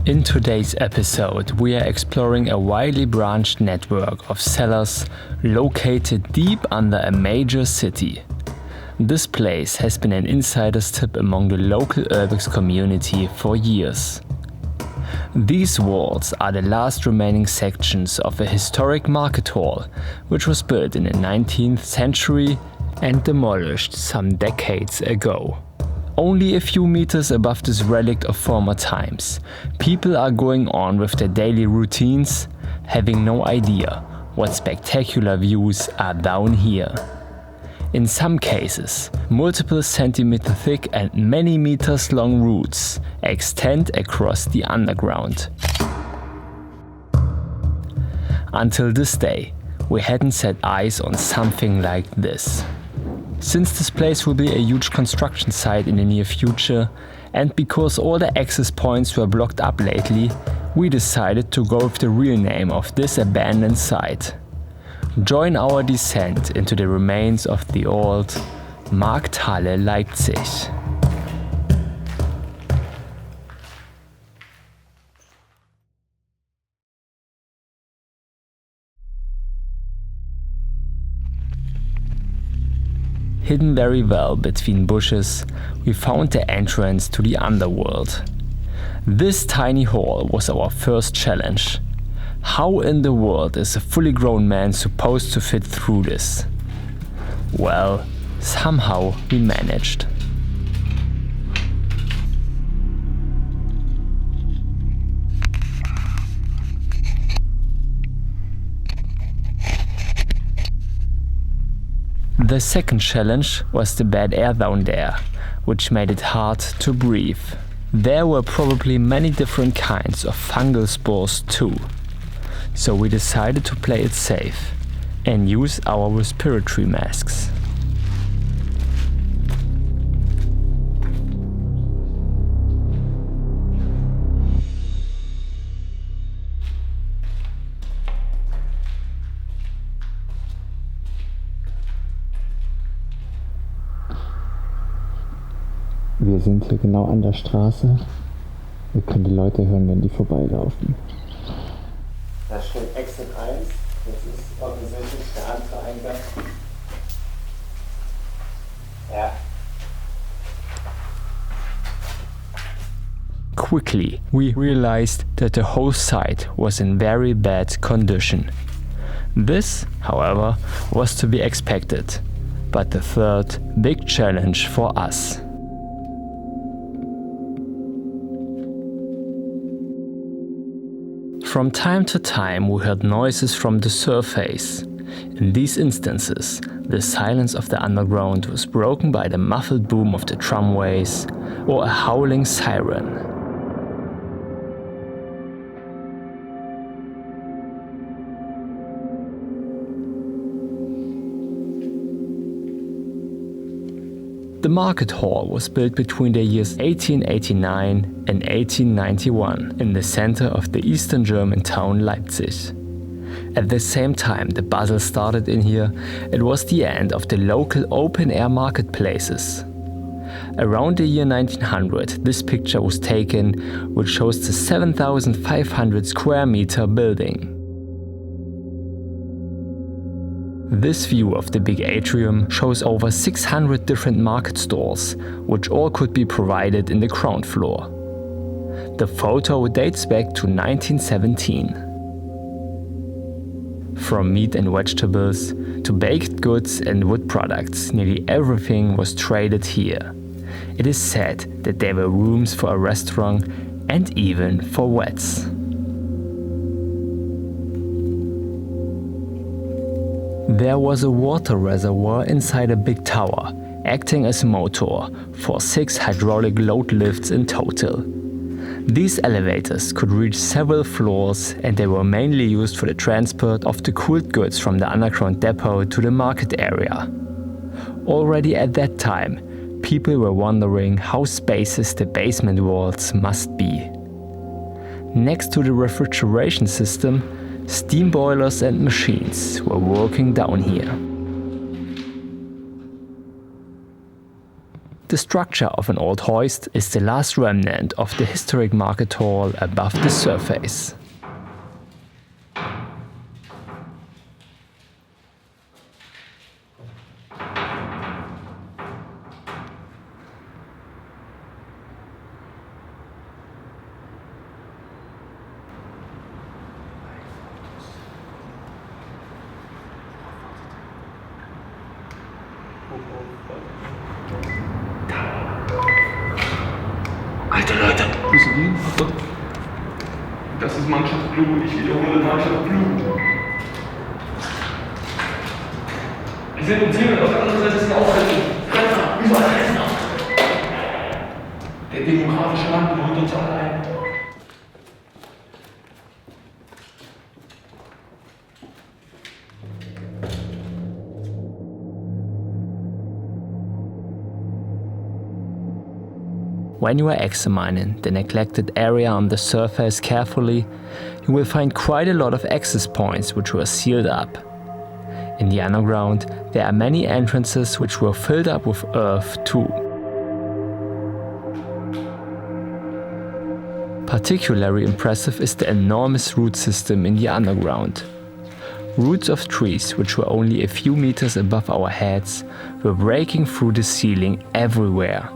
In today's episode, we are exploring a widely branched network of cellars located deep under a major city. This place has been an insider's tip among the local Urbex community for years. These walls are the last remaining sections of a historic market hall, which was built in the 19th century and demolished some decades ago. Only a few meters above this relict of former times, people are going on with their daily routines, having no idea what spectacular views are down here. In some cases, multiple centimeter thick and many meters long routes extend across the underground. Until this day, we hadn't set eyes on something like this. Since this place will be a huge construction site in the near future, and because all the access points were blocked up lately, we decided to go with the real name of this abandoned site. Join our descent into the remains of the old Markthalle Leipzig. Hidden very well between bushes, we found the entrance to the underworld. This tiny hall was our first challenge. How in the world is a fully grown man supposed to fit through this? Well, somehow we managed. The second challenge was the bad air down there, which made it hard to breathe. There were probably many different kinds of fungal spores too. So we decided to play it safe and use our respiratory masks. Wir sind hier genau an der Straße. Wir können die Leute hören, wenn die vorbeilaufen. Da steht Exit 1. Das ist offensichtlich der andere Eingang. Ja. Quickly, we realized that the whole site was in very bad condition. This, however, was to be expected, but the third big challenge for us. From time to time we heard noises from the surface. In these instances, the silence of the underground was broken by the muffled boom of the tramways or a howling siren. The market hall was built between the years 1889 and 1891 in the center of the eastern German town Leipzig. At the same time the bustle started in here, it was the end of the local open-air marketplaces. Around the year 1900 this picture was taken, which shows the 7,500 square meter building. This view of the big atrium shows over 600 different market stalls, which all could be provided in the ground floor. The photo dates back to 1917. From meat and vegetables to baked goods and wood products, nearly everything was traded here. It is said that there were rooms for a restaurant and even for vets. There was a water reservoir inside a big tower, acting as a motor for 6 hydraulic load lifts in total. These elevators could reach several floors and they were mainly used for the transport of the cooled goods from the underground depot to the market area. Already at that time, people were wondering how spacious the basement walls must be. Next to the refrigeration system, steam boilers and machines were working down here. The structure of an old hoist is the last remnant of the historic market hall above the surface. Alter Leute! Wo sind die? Das ist Mannschaftsblut, ich wiederhole Mannschaftsblut. Wir sind uns hier und auf der anderen Seite ist ein Aufhalten. Renner, überall Renner. Der demografische Wandel holt uns alle ein. When you are examining the neglected area on the surface carefully, you will find quite a lot of access points which were sealed up. In the underground, there are many entrances which were filled up with earth too. Particularly impressive is the enormous root system in the underground. Roots of trees, which were only a few meters above our heads, were breaking through the ceiling everywhere.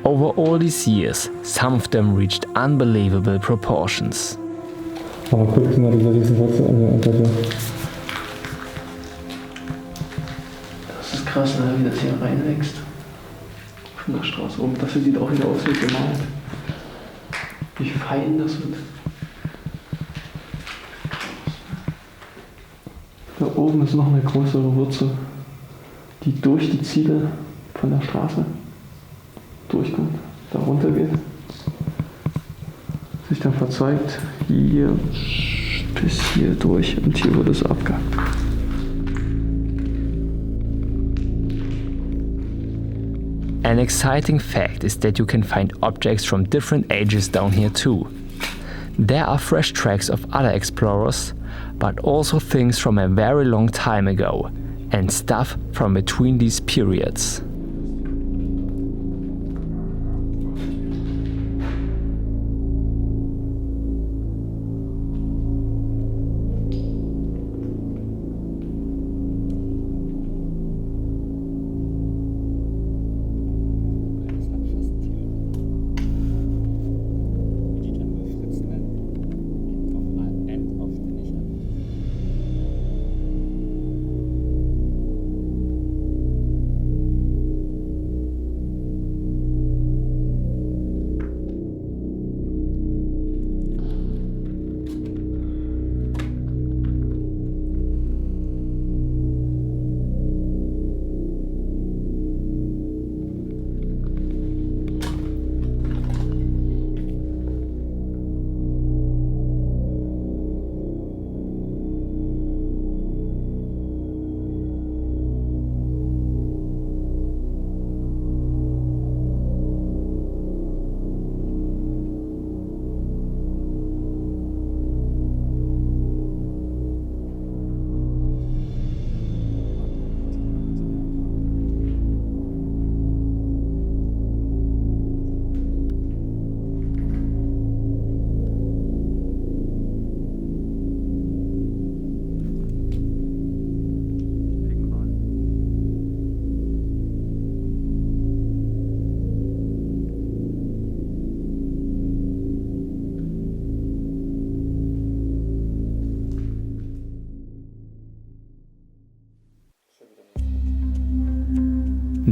Over all these years, some of them reached unbelievable proportions. Aber guck dir mal diese Riesenwurzel an hier unter dir. Das ist krass, ne, wie das hier reinwächst. Von der Straße oben. Das sieht auch wieder aus wie gemalt. Wie fein das wird. Da oben ist noch eine größere Wurzel, die durch die Ziegel von der Straße durchkommt, da runter geht, sich dann verzweigt, hier bis hier durch und hier wird es abgehackt. An exciting fact is that you can find objects from different ages down here too. There are fresh tracks of other explorers, but also things from a very long time ago, and stuff from between these periods.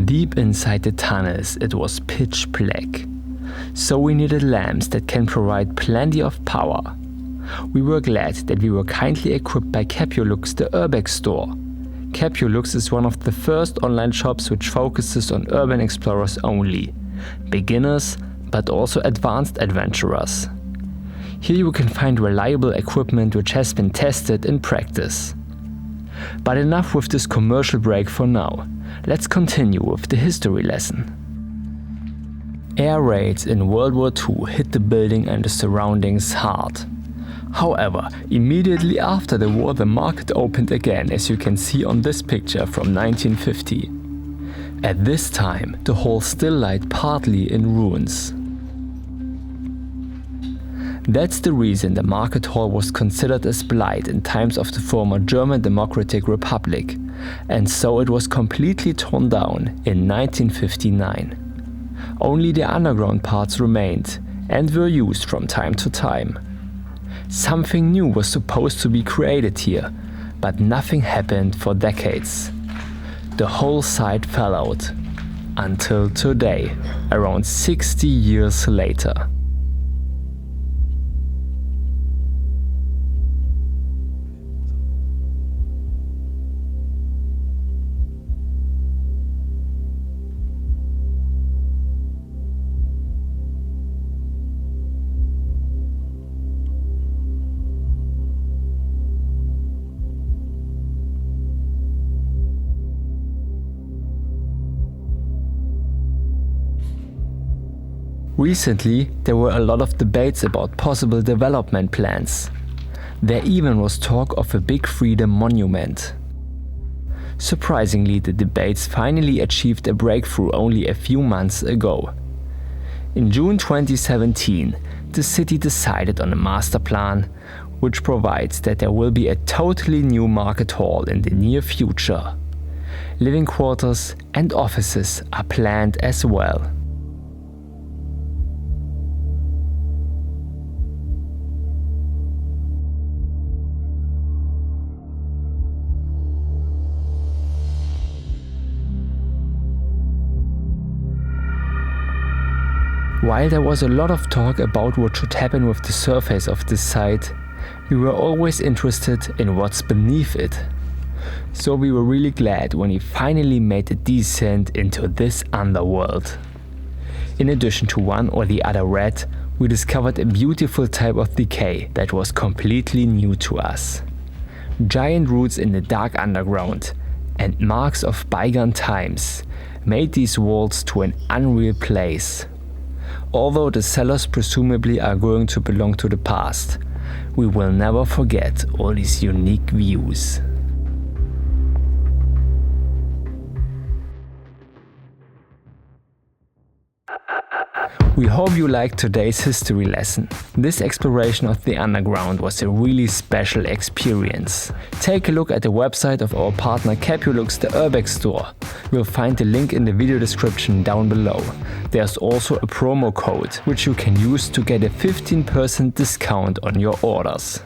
Deep inside the tunnels it was pitch black, so we needed lamps that can provide plenty of power. We were glad that we were kindly equipped by Capulux, the Urbex store. Capulux is one of the first online shops which focuses on urban explorers only, beginners but also advanced adventurers. Here you can find reliable equipment which has been tested in practice. But enough with this commercial break for now. Let's continue with the history lesson. Air raids in World War II hit the building and the surroundings hard. However, immediately after the war the market opened again, as you can see on this picture from 1950. At this time, the hall still lied partly in ruins. That's the reason the market hall was considered as blight in times of the former German Democratic Republic, and so it was completely torn down in 1959. Only the underground parts remained and were used from time to time. Something new was supposed to be created here, but nothing happened for decades. The whole site fell out, until today, around 60 years later. Recently, there were a lot of debates about possible development plans. There even was talk of a big freedom monument. Surprisingly, the debates finally achieved a breakthrough only a few months ago. In June 2017, the city decided on a master plan, which provides that there will be a totally new market hall in the near future. Living quarters and offices are planned as well. While there was a lot of talk about what should happen with the surface of this site, we were always interested in what's beneath it. So we were really glad when we finally made a descent into this underworld. In addition to one or the other rat, we discovered a beautiful type of decay that was completely new to us. Giant roots in the dark underground and marks of bygone times made these walls to an unreal place. Although the cellars presumably are going to belong to the past, we will never forget all these unique views. We hope you liked today's history lesson. This exploration of the underground was a really special experience. Take a look at the website of our partner Capulux, the Urbex store. You'll find the link in the video description down below. There's also a promo code, which you can use to get a 15% discount on your orders.